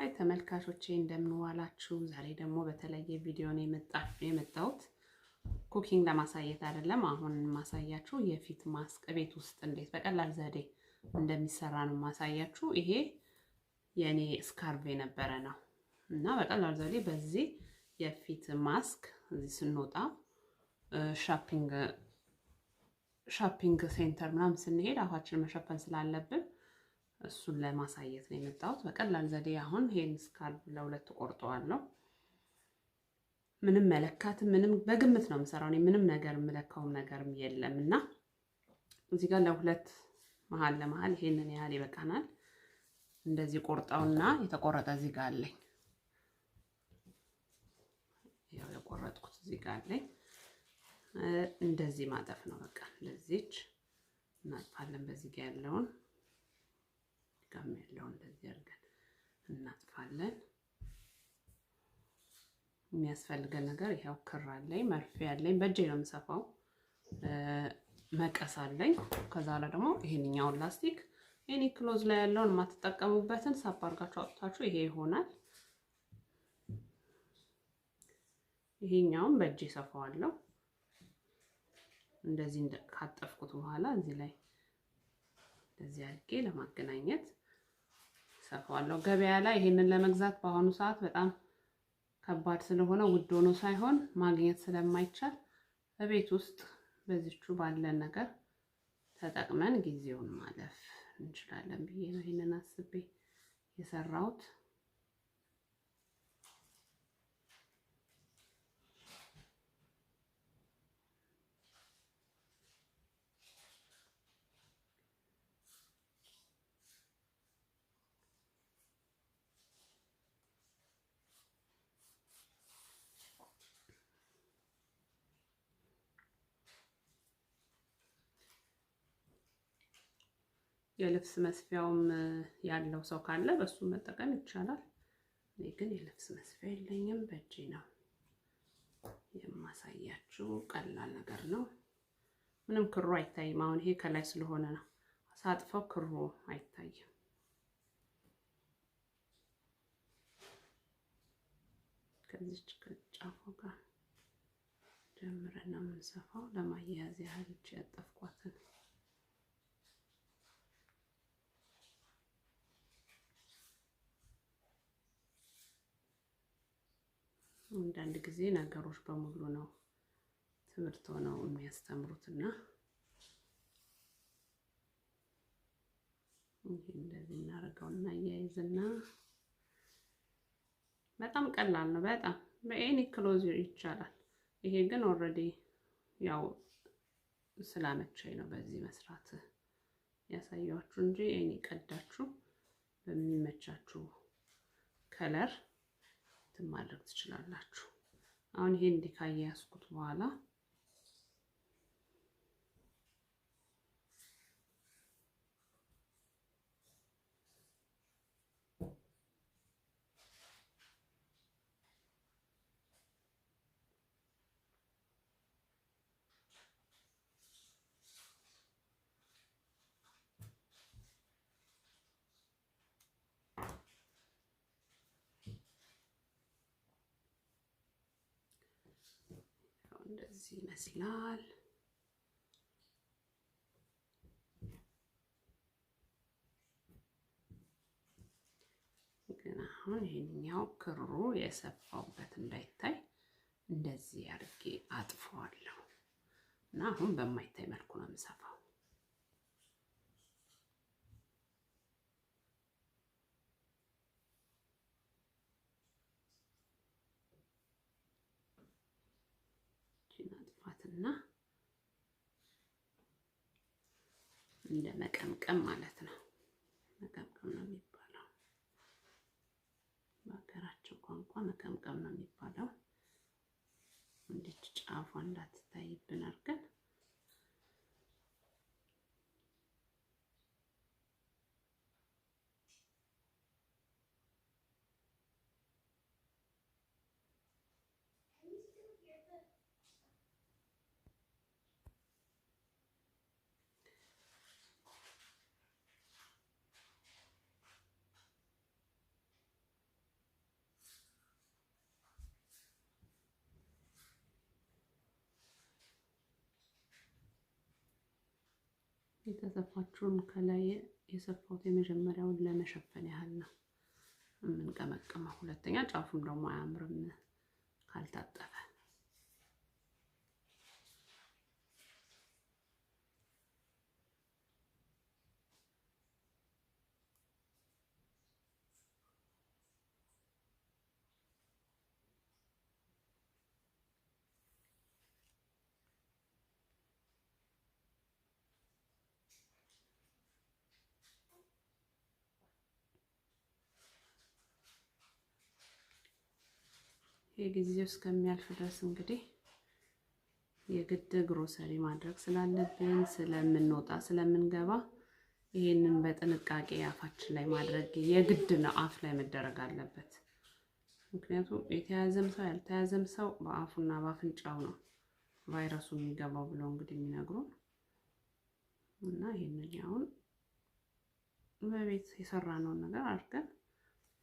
አይ ተመልካቾቼ እንደምን ዋላችሁ። ዛሬ ደግሞ በተለየ ቪዲዮ ነው የመጣሁት። ኩኪንግ ለማሳየት አይደለም። አሁን ማሳያችሁ የፊት ማስክ ቤት ውስጥ እንዴት በቀላል ዘዴ እንደሚሰራ ነው ማሳያችሁ። ይሄ የኔ ስካርቭ የነበረ ነው እና በቀላል ዘዴ በዚህ የፊት ማስክ እዚህ ስንወጣ ሾፒንግ ሴንተር ምናምን ስንሄድ አፋችን መሸፈን ስላለብን እሱን ለማሳየት ነው የመጣሁት። በቀላል ዘዴ አሁን ይሄን ስካርቭ ለሁለት ቆርጠዋለሁ። ምንም መለካት ምንም በግምት ነው የምሰራው። እኔ ምንም ነገር የምለካው ነገርም የለምና እዚህ ጋር ለሁለት መሃል ለመሃል ይሄንን ያህል ይበቃናል። እንደዚህ ቆርጣውና የተቆረጠ እዚህ ጋር አለኝ። ያው የቆረጥኩት እዚህ ጋር አለኝ። እንደዚህ ማጠፍ ነው በቃ ለዚህች እናጥፋለን። በዚህ ጋር ያለውን ጋር ያለውን እንደዚህ አድርገን እናጥፋለን። የሚያስፈልገን ነገር ይሄው ክር አለኝ፣ መርፌ አለኝ፣ በእጄ ነው የምሰፋው። መቀስ አለኝ። ከዛ ላይ ደግሞ ይሄንኛውን ላስቲክ ኤኒ ክሎዝ ላይ ያለውን የማትጠቀሙበትን ሳብ አድርጋችሁ አውጥታችሁ ይሄ ይሆናል። ይሄኛውን በእጄ ሰፋዋለሁ። እንደዚህ ካጠፍኩት በኋላ እዚህ ላይ እንደዚህ አድርጌ ለማገናኘት ሰፋዋለሁ። ገበያ ላይ ይሄንን ለመግዛት በአሁኑ ሰዓት በጣም ከባድ ስለሆነ ውድ ሆኖ ሳይሆን ማግኘት ስለማይቻል በቤት ውስጥ በዚቹ ባለን ነገር ተጠቅመን ጊዜውን ማለፍ እንችላለን ብዬ ነው ይሄንን አስቤ የሰራሁት። የልብስ መስፊያውም ያለው ሰው ካለ በሱ መጠቀም ይቻላል። እኔ ግን የልብስ መስፊያ የለኝም፣ በእጄ ነው የማሳያችሁ። ቀላል ነገር ነው። ምንም ክሩ አይታይም። አሁን ይሄ ከላይ ስለሆነ ነው ሳጥፈው ክሩ አይታይም። ከዚች ከጫፉ ጋር ጀምረን ነው የምንሰፋው። ለማያያዝ ያህል እቺ ያጠፍኳትን አንዳንድ ጊዜ ነገሮች በሙሉ ነው ትምህርት ሆነው የሚያስተምሩትና ይሄ እንደዚህ እናደርገውና ያይዝና በጣም ቀላል ነው። በጣም በኤኒ ክሎዝ ይቻላል። ይሄ ግን ኦሬዲ ያው ስላመቸኝ ነው በዚህ መስራት ያሳያችሁ እንጂ ኤኒ ቀዳችሁ በሚመቻችሁ ከለር ማድረግ ትችላላችሁ። አሁን ይሄ እንዲካያስኩት በኋላ እንደዚህ ይመስላል። ግን አሁን ይሄኛው ክሩ የሰፋውበት እንዳይታይ እንደዚህ አድርጌ አጥፈዋለሁ እና አሁን በማይታይ መልኩ ነው የምሰፋው። እና እንደ መቀምቀም ማለት ነው። መቀምቀም ነው የሚባለው በሀገራችን ቋንቋ መቀምቀም ነው የሚባለው። እንዴት ጫፏ እንዳትታይብን አድርገን የተሰፋችውን ከላይ የሰፋሁት የመጀመሪያውን ለመሸፈን ያህል ነው የምንቀመቅመው። ሁለተኛ ጫፉም ደግሞ አያምርም ካልታጠፈ። የጊዜው እስከሚያልፍ ድረስ እንግዲህ የግድ ግሮሰሪ ማድረግ ስላለብን ስለምንወጣ ስለምንገባ ይሄንን በጥንቃቄ አፋችን ላይ ማድረግ የግድ ነው። አፍ ላይ መደረግ አለበት። ምክንያቱም የተያዘም ሰው ያልተያዘም ሰው በአፉና በአፍንጫው ነው ቫይረሱ የሚገባው ብለው እንግዲህ የሚነግሩን እና ይሄንን ያውን በቤት የሰራነውን ነገር አድርገን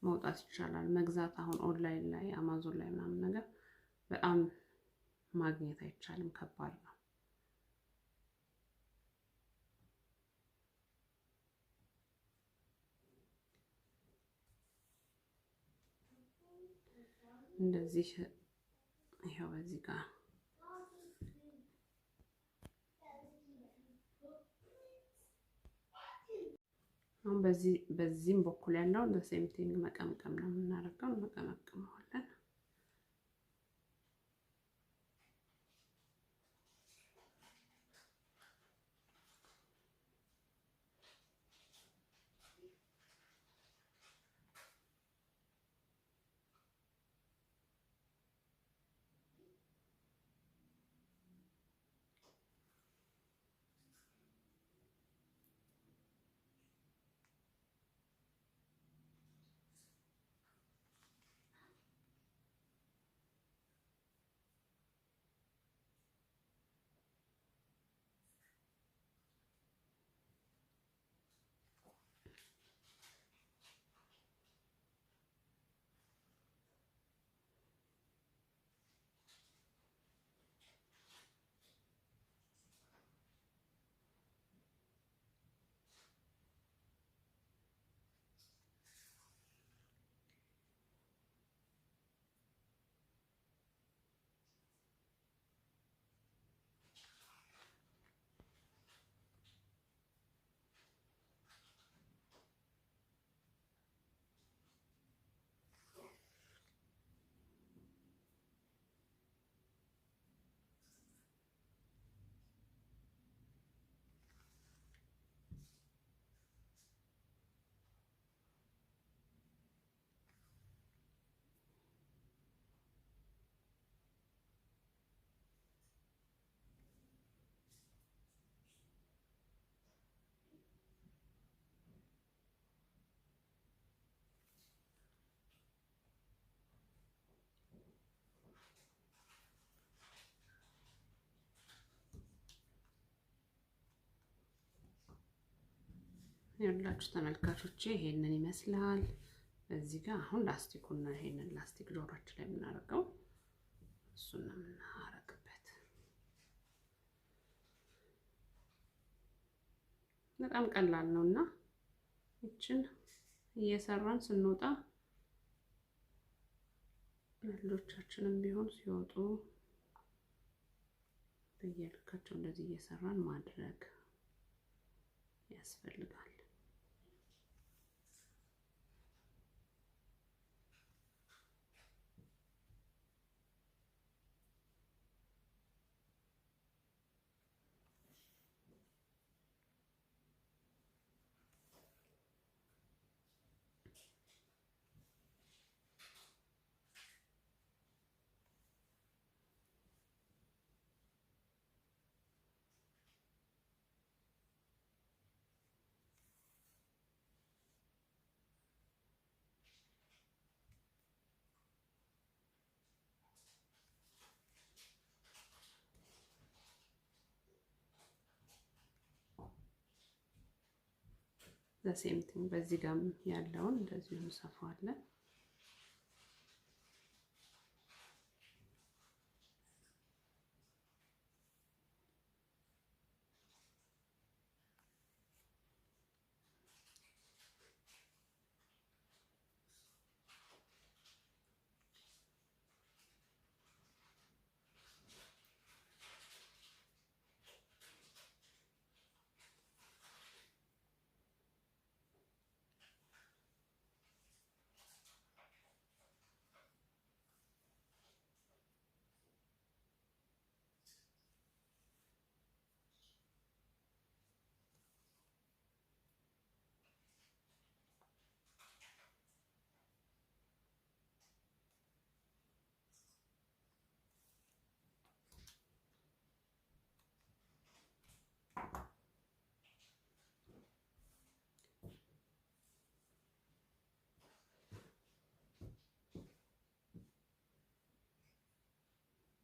መውጣት ይቻላል። መግዛት አሁን ኦንላይን ላይ አማዞን ላይ ምናምን ነገር በጣም ማግኘት አይቻልም፣ ከባድ ነው። እንደዚህ ይሄው በዚህ ጋር አሁን በዚህም በኩል ያለው እንደ ሴም ቲንግ መቀምቀም ነው የምናደርገው። መቀመቅመዋለን። ያላችሁ ተመልካቾቼ ይሄንን ይመስላል። በዚህ ጋር አሁን ላስቲኩና ይሄንን ላስቲክ ጆሮአችን ላይ የምናደርገው እሱን ነው የምናደርግበት። በጣም ቀላል ነውና እቺን እየሰራን ስንወጣ ልጆቻችንም ቢሆን ሲወጡ በየልካቸው እንደዚህ እየሰራን ማድረግ ያስፈልጋል። ሴም ቲንግ በዚህ ጋር ያለውን እንደዚሁ እንሰፋዋለን።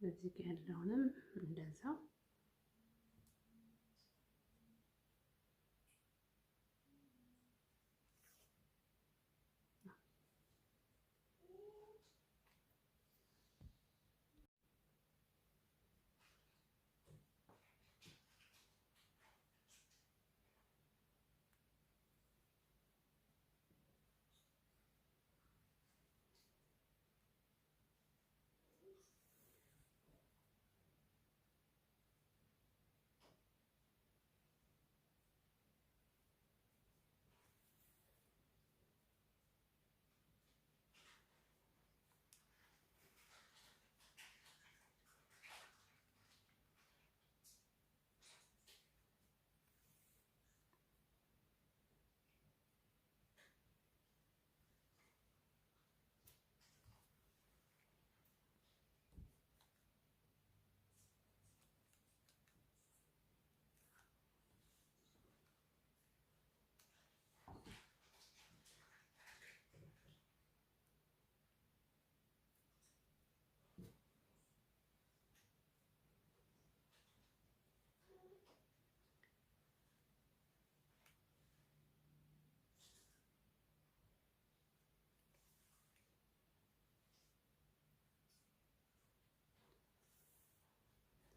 እዚህ ጋር ያለውንም እንደዛው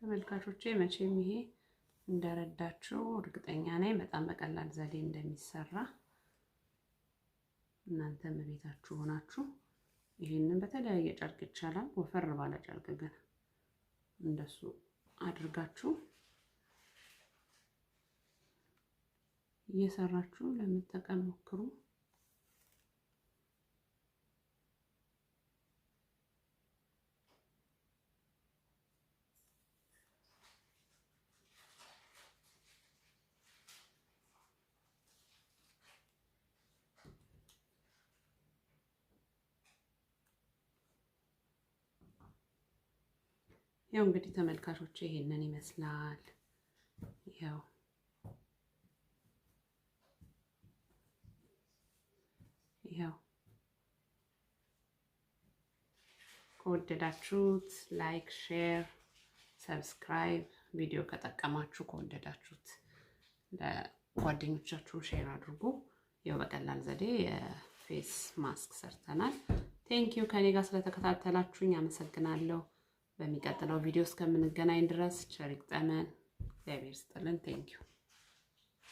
ተመልካቾቼ መቼም ይሄ እንደረዳችሁ እርግጠኛ ነኝ። በጣም በቀላል ዘዴ እንደሚሰራ እናንተም በቤታችሁ ሆናችሁ ይሄንን በተለያየ ጨርቅ ይቻላል። ወፈር ባለ ጨርቅ ግን እንደሱ አድርጋችሁ እየሰራችሁ ለመጠቀም ሞክሩ። ያው እንግዲህ ተመልካቾቼ ይሄንን ይመስላል። ያው ከወደዳችሁት ላይክ፣ ሼር፣ ሰብስክራይብ፣ ቪዲዮ ከጠቀማችሁ ከወደዳችሁት ለጓደኞቻችሁ ሼር አድርጉ። ያው በቀላል ዘዴ የፌስ ማስክ ሰርተናል። ቴንኪዩ ከኔ ጋር ስለተከታተላችሁኝ አመሰግናለሁ። በሚቀጥለው ቪዲዮ እስከምንገናኝ ድረስ ቸር ይግጠመን። እግዚአብሔር ይስጥልን። ቴንኪዩ